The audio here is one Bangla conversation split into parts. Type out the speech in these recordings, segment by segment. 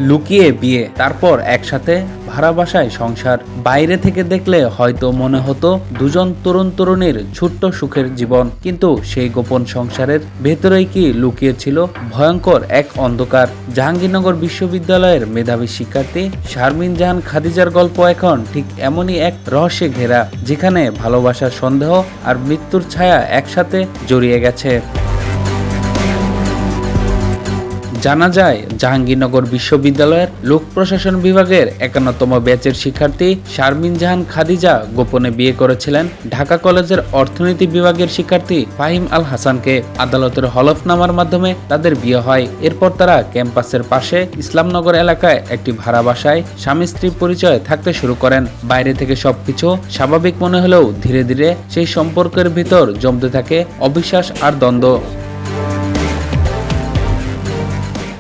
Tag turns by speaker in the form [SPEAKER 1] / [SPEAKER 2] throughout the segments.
[SPEAKER 1] লুকিয়ে বিয়ে, তারপর একসাথে ভাড়া বাসায় সংসার। বাইরে থেকে দেখলে হয়তো মনে হতো দুজন তরুণ তরুণীর ছোট্ট সুখের জীবন, কিন্তু সেই গোপন সংসারের ভেতরেই কি লুকিয়ে ছিল ভয়ঙ্কর এক অন্ধকার। জাহাঙ্গীরনগর বিশ্ববিদ্যালয়ের মেধাবী শিক্ষার্থী শারমিন জাহান খাদিজার গল্প এখন ঠিক এমনই এক রহস্যে ঘেরা, যেখানে ভালোবাসার সন্দেহ আর মৃত্যুর ছায়া একসাথে জড়িয়ে গেছে। জানা যায়, জাহাঙ্গীরনগর বিশ্ববিদ্যালয়ের লোক প্রশাসন বিভাগের 51তম ব্যাচের শিক্ষার্থী শারমিন জাহান খাদিজা গোপনে বিয়ে করেছিলেন ঢাকা কলেজের অর্থনীতি বিভাগের শিক্ষার্থী ফাহিম আল হাসানকে। আদালতের হলফনামার মাধ্যমে তাদের বিয়ে হয়। এরপর তারা ক্যাম্পাসের পাশে ইসলামনগর এলাকায় একটি ভাড়া বাসায় স্বামী স্ত্রী পরিচয়ে থাকতে শুরু করেন। বাইরে থেকে সবকিছু স্বাভাবিক মনে হলেও ধীরে ধীরে সেই সম্পর্কের ভিতর জমতে থাকে অবিশ্বাস আর দ্বন্দ্ব।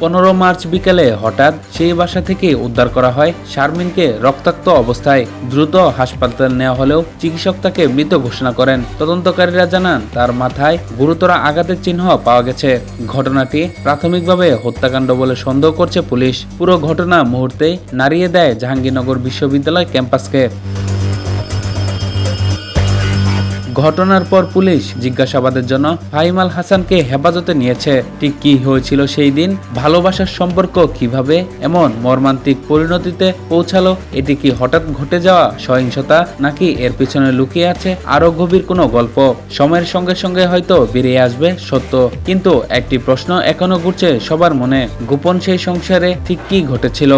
[SPEAKER 1] 15 মার্চ বিকেলে হঠাৎ সেই বাসা থেকে উদ্ধার করা হয় শারমিনকে রক্তাক্ত অবস্থায়। দ্রুত হাসপাতালে নেওয়া হলেও চিকিৎসক তাকে মৃত ঘোষণা করেন। তদন্তকারীরা জানান, তার মাথায় গুরুতর আঘাতের চিহ্ন পাওয়া গেছে। ঘটনাটি প্রাথমিকভাবে হত্যাকাণ্ড বলে সন্দেহ করছে পুলিশ। পুরো ঘটনা মুহূর্তেই নাড়িয়ে দেয় জাহাঙ্গীরনগর বিশ্ববিদ্যালয় ক্যাম্পাসকে। ঘটনার পর পুলিশ জিজ্ঞাসাবাদের জন্য ফাহিম আল হাসানকে হেফাজতে নিয়েছে। ঠিক কি হয়েছিল সেই দিন, ভালোবাসার সম্পর্ক কিভাবে এমন মর্মান্তিক পরিণতিতে পৌঁছালো, এটি কি হঠাৎ ঘটে যাওয়া সহিংসতা, নাকি এর পিছনে লুকিয়ে আছে আরো গভীর কোনো গল্প? সময়ের সঙ্গে সঙ্গে হয়তো বেরিয়ে আসবে সত্য, কিন্তু একটি প্রশ্ন এখনো ঘুরছে সবার মনে, গোপন সেই সংসারে ঠিক কি ঘটেছিল।